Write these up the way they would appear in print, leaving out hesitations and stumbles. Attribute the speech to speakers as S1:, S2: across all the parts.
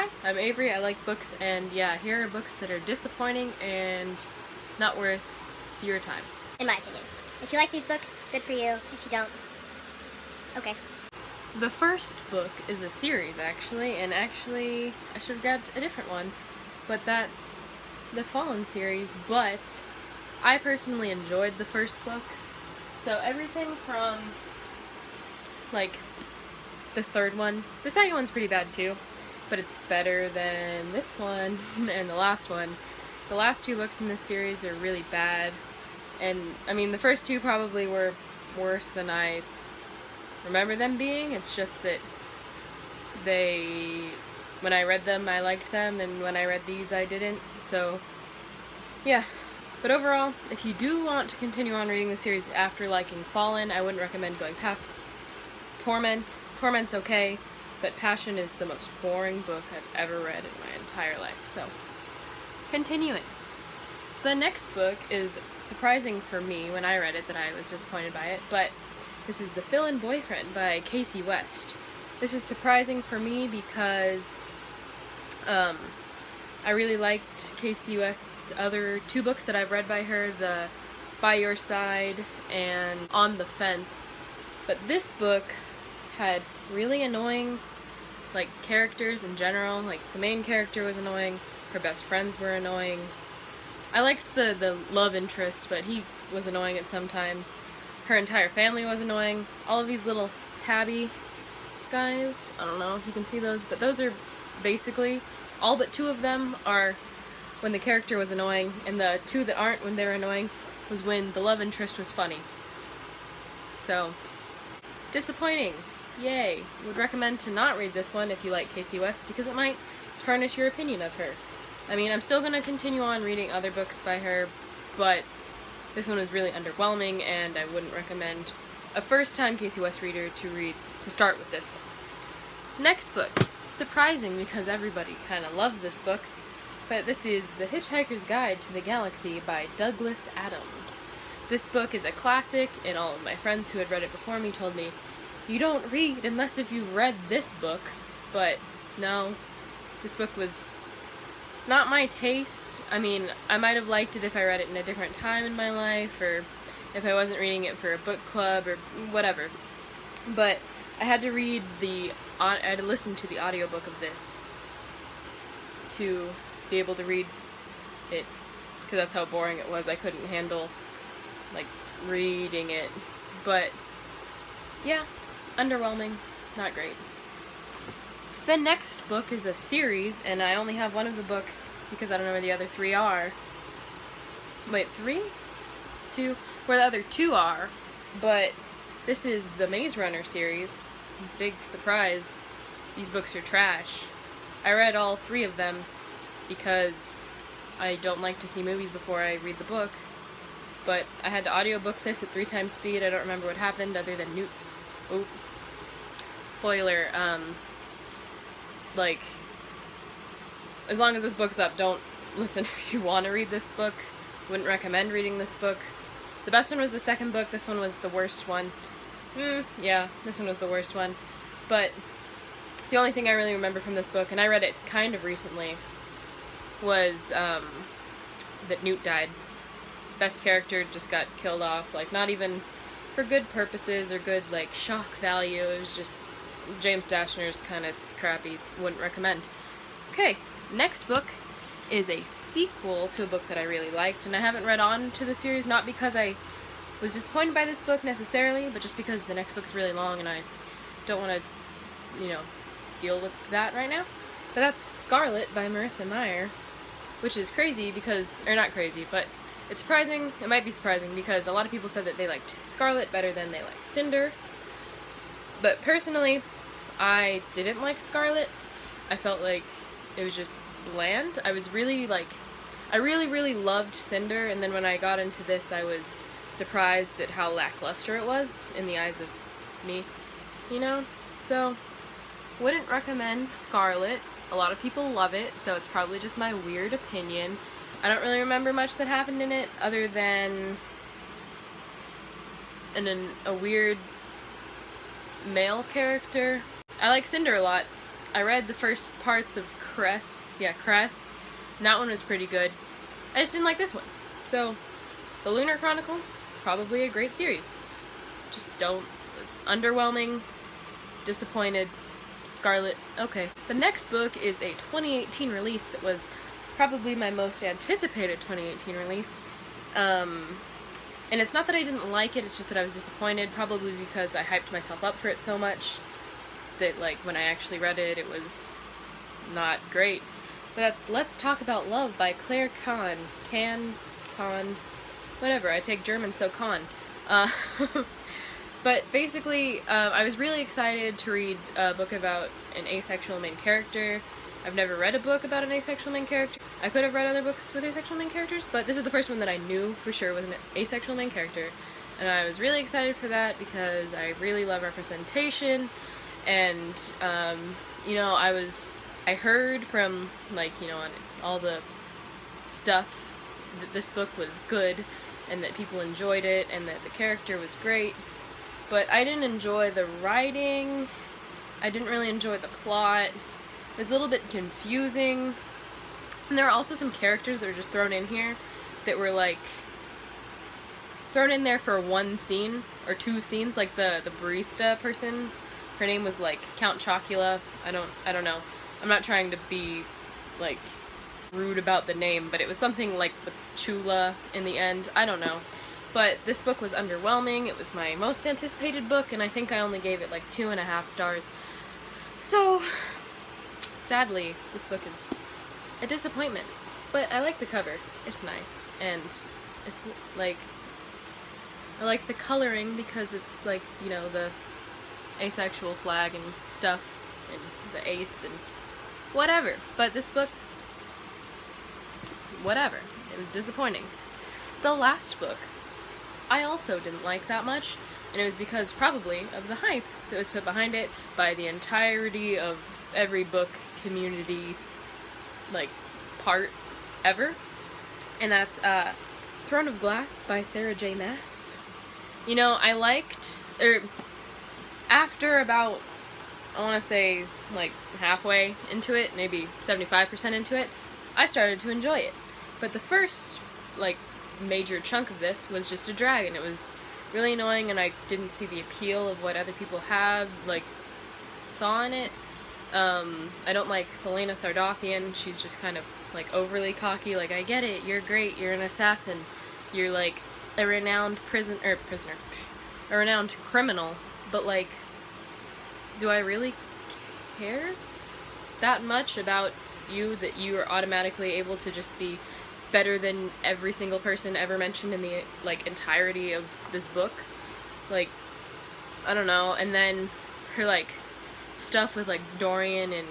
S1: Hi, I'm Avery. I like books, and yeah, here are books that are disappointing and not worth your time.
S2: In my opinion. If you like these books, good for you. If you don't, okay.
S1: The first book is a series, actually, and I should have grabbed a different one, but that's the Fallen series, but I personally enjoyed the first book. So everything from, like, the third one, the second one's pretty bad too, but it's better than this one and the last one. The last two books in this series are really bad, and I mean the first two probably were worse than I remember them being. It's just that when I read them I liked them, and when I read these I didn't, so yeah. But overall, if you do want to continue on reading the series after liking Fallen, I wouldn't recommend going past Torment. Torment's okay, but Passion is the most boring book I've ever read in my entire life, so continuing. The next book is surprising for me when I read it that I was disappointed by it, but this is The Fill-In Boyfriend by Casey West. This is surprising for me because I really liked Casey West's other two books that I've read by her, the By Your Side and On the Fence. But this book had really annoying, like, characters in general. Like, the main character was annoying, her best friends were annoying. I liked the love interest, but he was annoying at sometimes. Her entire family was annoying. All of these little tabby guys, I don't know if you can see those, but those are basically, all but two of them are when the character was annoying, and the two that aren't when they're annoying was when the love interest was funny. So, disappointing. Yay. Would recommend to not read this one if you like Casey West, because it might tarnish your opinion of her. I mean, I'm still going to continue on reading other books by her, but this one was really underwhelming, and I wouldn't recommend a first-time Casey West reader to start with this one. Next book. Surprising, because everybody kind of loves this book, but this is The Hitchhiker's Guide to the Galaxy by Douglas Adams. This book is a classic, and all of my friends who had read it before me told me, you don't read unless if you've read this book, but no, this book was not my taste. I mean, I might have liked it if I read it in a different time in my life, or if I wasn't reading it for a book club, or whatever. But I had to listen to the audiobook of this to be able to read it, because that's how boring it was. I couldn't handle, like, reading it. But yeah, underwhelming, not great. The next book is a series, and I only have one of the books because I don't know where the other three are. Wait, three? Two? Where the other two are, but this is the Maze Runner series. Big surprise, these books are trash. I read all three of them because I don't like to see movies before I read the book, but I had to audiobook this at 3 times speed. I don't remember what happened other than spoiler, like, as long as this book's up, don't listen if you want to read this book. Wouldn't recommend reading this book. The best one was the second book, this one was the worst one. Yeah, this one was the worst one. But the only thing I really remember from this book, and I read it kind of recently, was that Newt died. Best character just got killed off, like, not even for good purposes or good, like, shock value. It was just James Dashner's kind of crappy. Wouldn't recommend. Okay, next book is a sequel to a book that I really liked, and I haven't read on to the series, not because I was disappointed by this book necessarily, but just because the next book's really long and I don't want to, deal with that right now. But that's Scarlet by Marissa Meyer, which is crazy because, or not crazy, but it's surprising. It might be surprising because a lot of people said that they liked Scarlet better than they liked Cinder. But personally, I didn't like Scarlet. I felt like it was just bland. I was really, I really loved Cinder, and then when I got into this, I was surprised at how lackluster it was in the eyes of me, So, wouldn't recommend Scarlet. A lot of people love it, so it's probably just my weird opinion. I don't really remember much that happened in it, other than a weird male character. I like Cinder a lot. I read the first parts of Cress, and that one was pretty good. I just didn't like this one. So, The Lunar Chronicles, probably a great series. Just don't, underwhelming, disappointed, Scarlet, okay. The next book is a 2018 release that was probably my most anticipated 2018 release. And it's not that I didn't like it, it's just that I was disappointed, probably because I hyped myself up for it so much that, like, when I actually read it, it was not great. But that's Let's Talk About Love by Claire Kahn. Whatever, I take German, so Kahn. But basically, I was really excited to read a book about an asexual main character. I've never read a book about an asexual main character. I could have read other books with asexual main characters, but this is the first one that I knew for sure was an asexual main character. And I was really excited for that because I really love representation. And, you know, I heard from, like, you know, on all the stuff that this book was good and that people enjoyed it and that the character was great. But I didn't enjoy the writing, I didn't really enjoy the plot, it was a little bit confusing, and there are also some characters that were just thrown in here that were, like, thrown in there for one scene, or two scenes, like the barista person, her name was, like, Count Chocula, I don't know, I'm not trying to be, like, rude about the name, but it was something like the Chula in the end, I don't know. But this book was underwhelming, it was my most anticipated book, and I think I only gave it like 2.5 stars. So, sadly, this book is a disappointment. But I like the cover, it's nice, and it's like, I like the coloring because it's like, you know, the asexual flag and stuff, and the ace and whatever. But this book, whatever, it was disappointing. The last book I also didn't like that much, and it was because probably of the hype that was put behind it by the entirety of every book community, like, part ever, and that's Throne of Glass by Sarah J. Maas. You know, I liked, after about, I want to say, like, halfway into it, maybe 75% into it, I started to enjoy it. But the first, like, major chunk of this was just a drag, and it was really annoying, and I didn't see the appeal of what other people have, like, saw in it. I don't like Selena Sardouthian, she's just kind of, like, overly cocky, like, I get it, you're great, you're an assassin, you're, like, a renowned a renowned criminal, but, like, do I really care that much about you that you are automatically able to just be better than every single person ever mentioned in the, like, entirety of this book? Like, I don't know. And then her, like, stuff with, like, Dorian and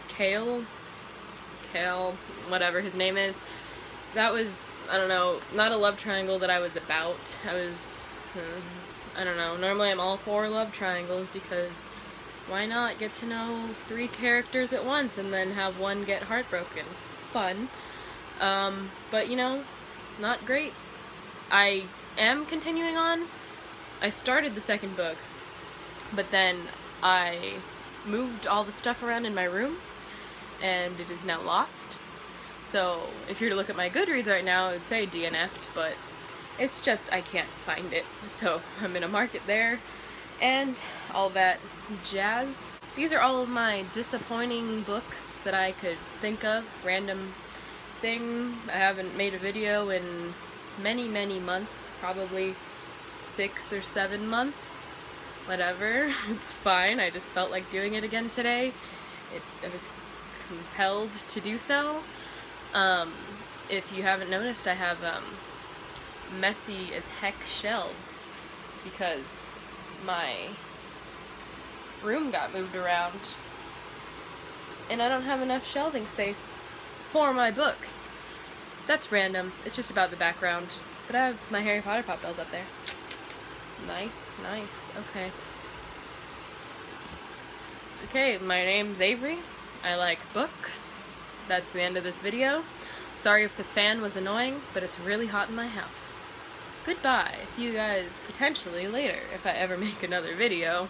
S1: Kale, whatever his name is, that was, I don't know, not a love triangle that I was about. I don't know, normally I'm all for love triangles because why not get to know 3 characters at once and then have one get heartbroken? Fun. But, you know, not great. I am continuing on. I started the second book, but then I moved all the stuff around in my room, and it is now lost. So, if you were to look at my Goodreads right now, it would say DNF'd, but it's just I can't find it. So, I'm gonna mark it there, and all that jazz. These are all of my disappointing books that I could think of, random thing. I haven't made a video in many months, probably 6 or 7 months, whatever. It's fine, I just felt like doing it again today. I was compelled to do so. If you haven't noticed, I have messy as heck shelves because my room got moved around and I don't have enough shelving space for my books. That's random. It's just about the background. But I have my Harry Potter pop dolls up there. Nice, nice. Okay. Okay, my name's Avery. I like books. That's the end of this video. Sorry if the fan was annoying, but it's really hot in my house. Goodbye. See you guys potentially later if I ever make another video.